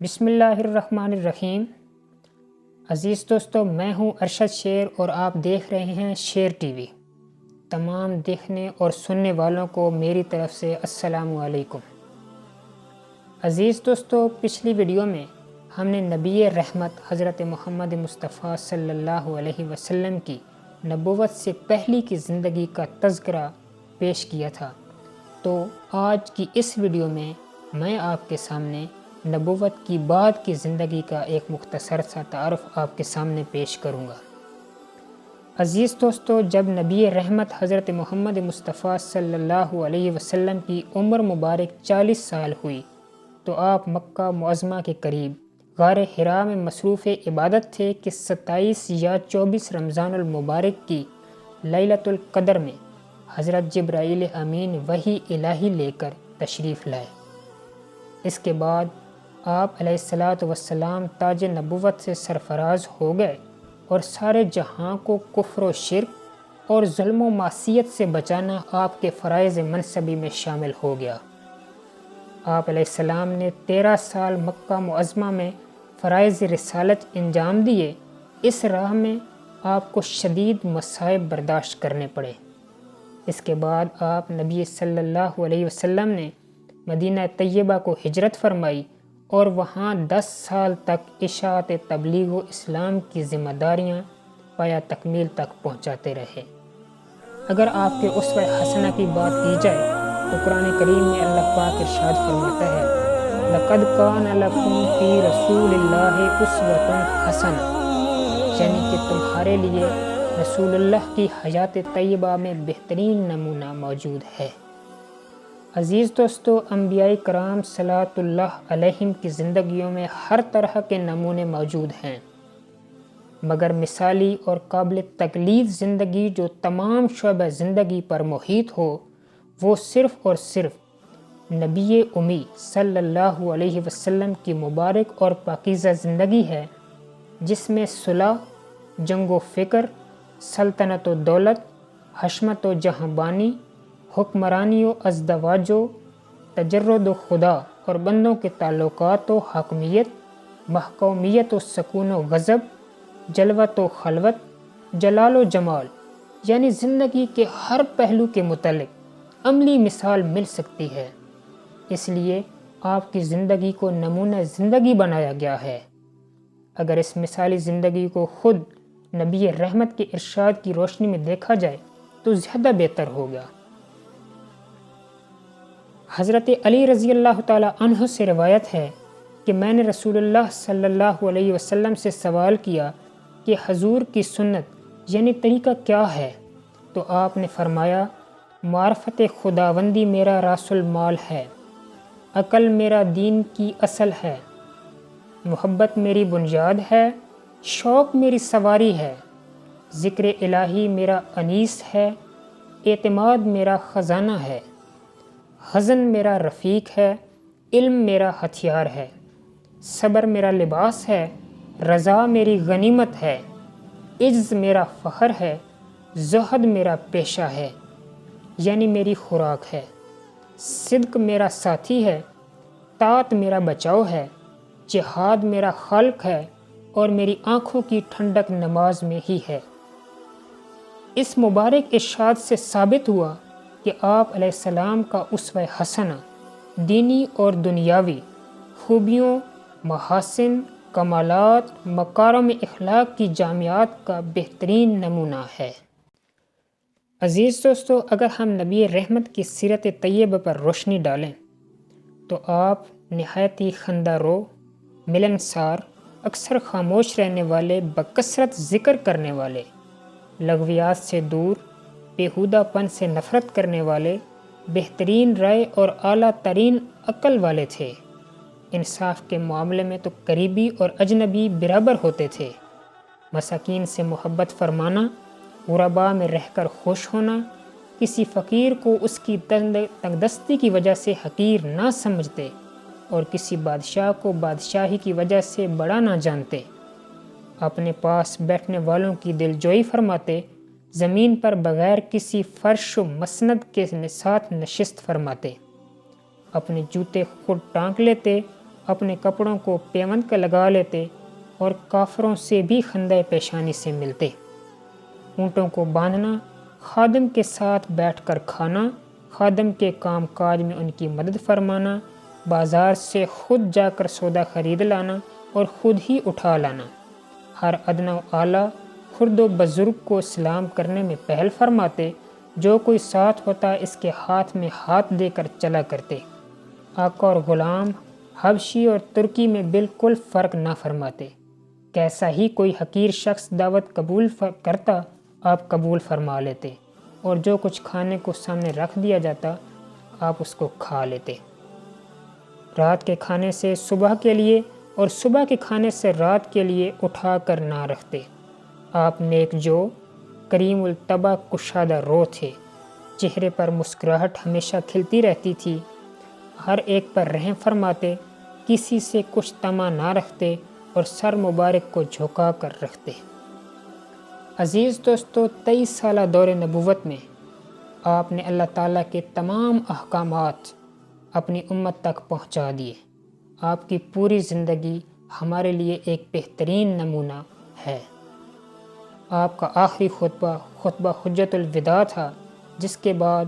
بسم اللہ الرحمن الرحیم۔ عزیز دوستو، میں ہوں ارشد شیر اور آپ دیکھ رہے ہیں شیر ٹی وی۔ تمام دیکھنے اور سننے والوں کو میری طرف سے السلام علیکم۔ عزیز دوستو، پچھلی ویڈیو میں ہم نے نبی رحمت حضرت محمد مصطفیٰ صلی اللہ علیہ وسلم کی نبوت سے پہلی کی زندگی کا تذکرہ پیش کیا تھا، تو آج کی اس ویڈیو میں آپ کے سامنے نبوت کی بعد کی زندگی کا ایک مختصر سا تعارف آپ کے سامنے پیش کروں گا۔ عزیز دوستو، جب نبی رحمت حضرت محمد مصطفیٰ صلی اللہ علیہ وسلم کی عمر مبارک 40 سال ہوئی تو آپ مکہ معظمہ کے قریب غار حرا میں مصروف عبادت تھے کہ 27 یا 24 رمضان المبارک کی لیلۃ القدر میں حضرت جبرائیل امین وحی الہی لے کر تشریف لائے۔ اس کے بعد آپ علیہ السلام تاج نبوت سے سرفراز ہو گئے اور سارے جہاں کو کفر و شرک اور ظلم و معصیت سے بچانا آپ کے فرائض منصبی میں شامل ہو گیا۔ آپ علیہ السلام نے 13 سال مکہ معظمہ میں فرائض رسالت انجام دیے۔ اس راہ میں آپ کو شدید مصائب برداشت کرنے پڑے۔ اس کے بعد آپ نبی صلی اللہ علیہ وسلم نے مدینہ طیبہ کو ہجرت فرمائی اور وہاں 10 سال تک اشاعت تبلیغ و اسلام کی ذمہ داریاں پایا تکمیل تک پہنچاتے رہے۔ اگر آپ کے اسوہ حسنہ کی بات کی جائے تو قرآن کریم میں اللہ پاک ارشاد فرماتا ہے، لَقَدْ كَانَ لَكُمْ فِي رَسُولِ اللَّهِ أُسْوَةٌ حَسَنَةٌ، یعنی کہ تمہارے لیے رسول اللہ کی حیات طیبہ میں بہترین نمونہ موجود ہے۔ عزیز دوستو، انبیاء کرام صلوات اللہ علیہم کی زندگیوں میں ہر طرح کے نمونے موجود ہیں، مگر مثالی اور قابل تقلید زندگی جو تمام شعبہ زندگی پر محیط ہو، وہ صرف اور صرف نبی امی صلی اللہ علیہ وسلم کی مبارک اور پاکیزہ زندگی ہے، جس میں صلح، جنگ و فکر، سلطنت و دولت، حشمت و جہاں، حکمرانی و ازدواج و تجرد و خدا اور بندوں کے تعلقات و حاکمیت، محکومیت و سکون و غضب، جلوت و خلوت، جلال و جمال، یعنی زندگی کے ہر پہلو کے متعلق عملی مثال مل سکتی ہے۔ اس لیے آپ کی زندگی کو نمونہ زندگی بنایا گیا ہے۔ اگر اس مثالی زندگی کو خود نبی رحمت کے ارشاد کی روشنی میں دیکھا جائے تو زیادہ بہتر ہوگا۔ حضرت علی رضی اللہ تعالیٰ عنہ سے روایت ہے کہ میں نے رسول اللہ صلی اللہ علیہ وسلم سے سوال کیا کہ حضور کی سنت یعنی طریقہ کیا ہے، تو آپ نے فرمایا، معرفت خداوندی میرا راس المال ہے، عقل میرا دین کی اصل ہے، محبت میری بنیاد ہے، شوق میری سواری ہے، ذکر الہی میرا انیس ہے، اعتماد میرا خزانہ ہے، حزن میرا رفیق ہے، علم میرا ہتھیار ہے، صبر میرا لباس ہے، رضا میری غنیمت ہے، عجز میرا فخر ہے، زہد میرا پیشہ ہے، یعنی میری خوراک ہے، صدق میرا ساتھی ہے، طاعت میرا بچاؤ ہے، جہاد میرا خلق ہے، اور میری آنکھوں کی ٹھنڈک نماز میں ہی ہے۔ اس مبارک ارشاد سے ثابت ہوا کہ آپ علیہ السلام کا اسوہ حسنہ دینی اور دنیاوی خوبیوں، محاسن، کمالات، مکارم اخلاق کی جامعات کا بہترین نمونہ ہے۔ عزیز دوستو، اگر ہم نبی رحمت کی سیرت طیبہ پر روشنی ڈالیں تو آپ نہایت ہی خندہ رو، ملنسار، اکثر خاموش رہنے والے، بکثرت ذکر کرنے والے، لغویات سے دور، بیہودہ پن سے نفرت کرنے والے، بہترین رائے اور اعلیٰ ترین عقل والے تھے۔ انصاف کے معاملے میں تو قریبی اور اجنبی برابر ہوتے تھے۔ مساکین سے محبت فرمانا، غرباء میں رہ کر خوش ہونا، کسی فقیر کو اس کی تنگدستی کی وجہ سے حقیر نہ سمجھتے اور کسی بادشاہ کو بادشاہی کی وجہ سے بڑا نہ جانتے، اپنے پاس بیٹھنے والوں کی دلجوئی فرماتے، زمین پر بغیر کسی فرش و مسند کے ساتھ نشست فرماتے، اپنے جوتے خود ٹانک لیتے، اپنے کپڑوں کو پیوند کا لگا لیتے اور کافروں سے بھی خندۂ پیشانی سے ملتے۔ اونٹوں کو باندھنا، خادم کے ساتھ بیٹھ کر کھانا، خادم کے کام کاج میں ان کی مدد فرمانا، بازار سے خود جا کر سودا خرید لانا اور خود ہی اٹھا لانا، ہر ادنیٰ و اعلیٰ خرد و بزرگ کو سلام کرنے میں پہل فرماتے، جو کوئی ساتھ ہوتا اس کے ہاتھ میں ہاتھ دے کر چلا کرتے۔ آقا اور غلام حبشی اور ترکی میں بالکل فرق نہ فرماتے، کیسا ہی کوئی حقیر شخص دعوت قبول کرتا آپ قبول فرما لیتے، اور جو کچھ کھانے کو سامنے رکھ دیا جاتا آپ اس کو کھا لیتے۔ رات کے کھانے سے صبح کے لیے اور صبح کے کھانے سے رات کے لیے اٹھا کر نہ رکھتے۔ آپ نیک جو کریم الطبع کشادہ رو تھے، چہرے پر مسکراہٹ ہمیشہ کھلتی رہتی تھی، ہر ایک پر رحم فرماتے، کسی سے کچھ طمع نہ رکھتے اور سر مبارک کو جھکا کر رکھتے۔ عزیز دوستو، 23 سالہ دور نبوت میں آپ نے اللہ تعالیٰ کے تمام احکامات اپنی امت تک پہنچا دیے۔ آپ کی پوری زندگی ہمارے لیے ایک بہترین نمونہ ہے۔ آپ کا آخری خطبہ حجت الوداع تھا، جس کے بعد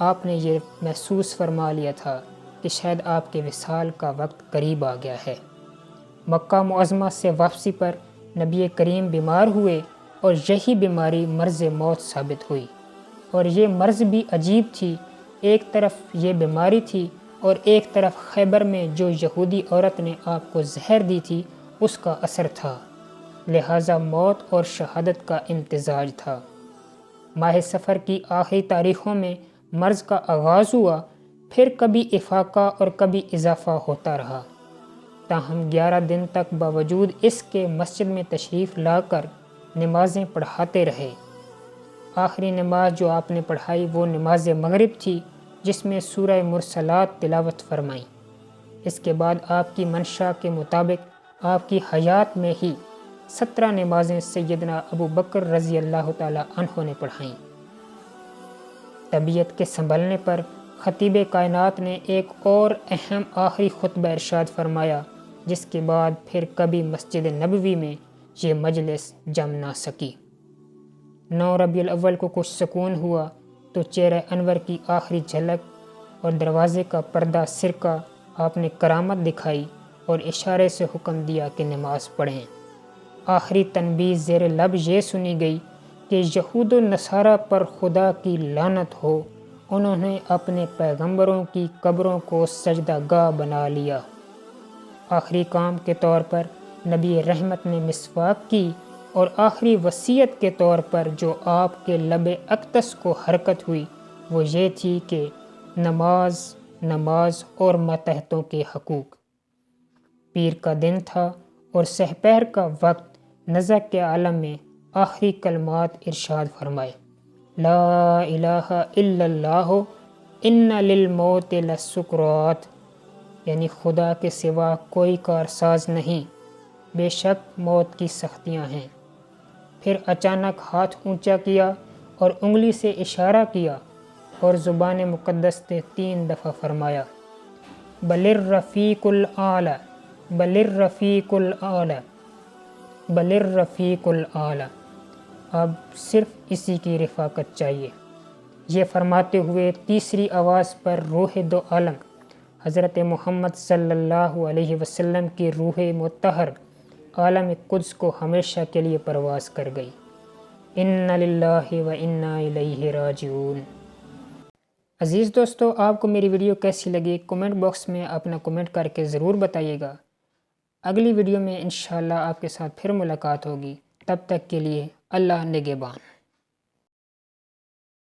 آپ نے یہ محسوس فرما لیا تھا کہ شاید آپ کے وصال کا وقت قریب آ گیا ہے۔ مکہ معظمہ سے واپسی پر نبی کریم بیمار ہوئے اور یہی بیماری مرض موت ثابت ہوئی، اور یہ مرض بھی عجیب تھی، ایک طرف یہ بیماری تھی اور ایک طرف خیبر میں جو یہودی عورت نے آپ کو زہر دی تھی اس کا اثر تھا، لہٰذا موت اور شہادت کا امتزاج تھا۔ ماہ سفر کی آخری تاریخوں میں مرض کا آغاز ہوا، پھر کبھی افاقہ اور کبھی اضافہ ہوتا رہا، تاہم 11 دن تک باوجود اس کے مسجد میں تشریف لا کر نمازیں پڑھاتے رہے۔ آخری نماز جو آپ نے پڑھائی وہ نماز مغرب تھی، جس میں سورہ مرسلات تلاوت فرمائی۔ اس کے بعد آپ کی منشا کے مطابق آپ کی حیات میں ہی 17 نمازیں سیدنا ابو بکر رضی اللہ تعالیٰ عنہ نے پڑھائیں۔ طبیعت کے سنبھلنے پر خطیب کائنات نے ایک اور اہم آخری خطبہ ارشاد فرمایا، جس کے بعد پھر کبھی مسجد نبوی میں یہ مجلس جم نہ سکی۔ 9 ربیع الاول کو کچھ سکون ہوا تو چہرہ انور کی آخری جھلک اور دروازے کا پردہ سرکا آپ نے کرامت دکھائی اور اشارے سے حکم دیا کہ نماز پڑھیں۔ آخری تنبیہ زیر لب یہ سنی گئی کہ یہود و نصارہ پر خدا کی لعنت ہو، انہوں نے اپنے پیغمبروں کی قبروں کو سجدہ گاہ بنا لیا۔ آخری کام کے طور پر نبی رحمت نے مسواک کی، اور آخری وصیت کے طور پر جو آپ کے لب اقدس کو حرکت ہوئی وہ یہ تھی کہ نماز اور ماتحتوں کے حقوق۔ پیر کا دن تھا اور سحپہر کا وقت، نزع کے عالم میں آخری کلمات ارشاد فرمائے، لا الہ الا اللہ ان للموت لسکرات، یعنی خدا کے سوا کوئی کارساز نہیں، بے شک موت کی سختیاں ہیں۔ پھر اچانک ہاتھ اونچا کیا اور انگلی سے اشارہ کیا اور زبان مقدس نے 3 دفعہ فرمایا، بل الرفیق الاعلی، بل الرفیق الاعلی، بل الرفیق الاعلی۔ اب صرف اسی کی رفاقت چاہیے۔ یہ فرماتے ہوئے تیسری آواز پر روح دو عالم حضرت محمد صلی اللہ علیہ وسلم کی روح مطہر عالم قدس کو ہمیشہ کے لیے پرواز کر گئی۔ انا للہ و انا الیہ راجعون۔ عزیز دوستو، آپ کو میری ویڈیو کیسی لگی کمنٹ باکس میں اپنا کمنٹ کر کے ضرور بتائیے گا۔ اگلی ویڈیو میں انشاءاللہ آپ کے ساتھ پھر ملاقات ہوگی، تب تک کے لیے اللہ نگہبان۔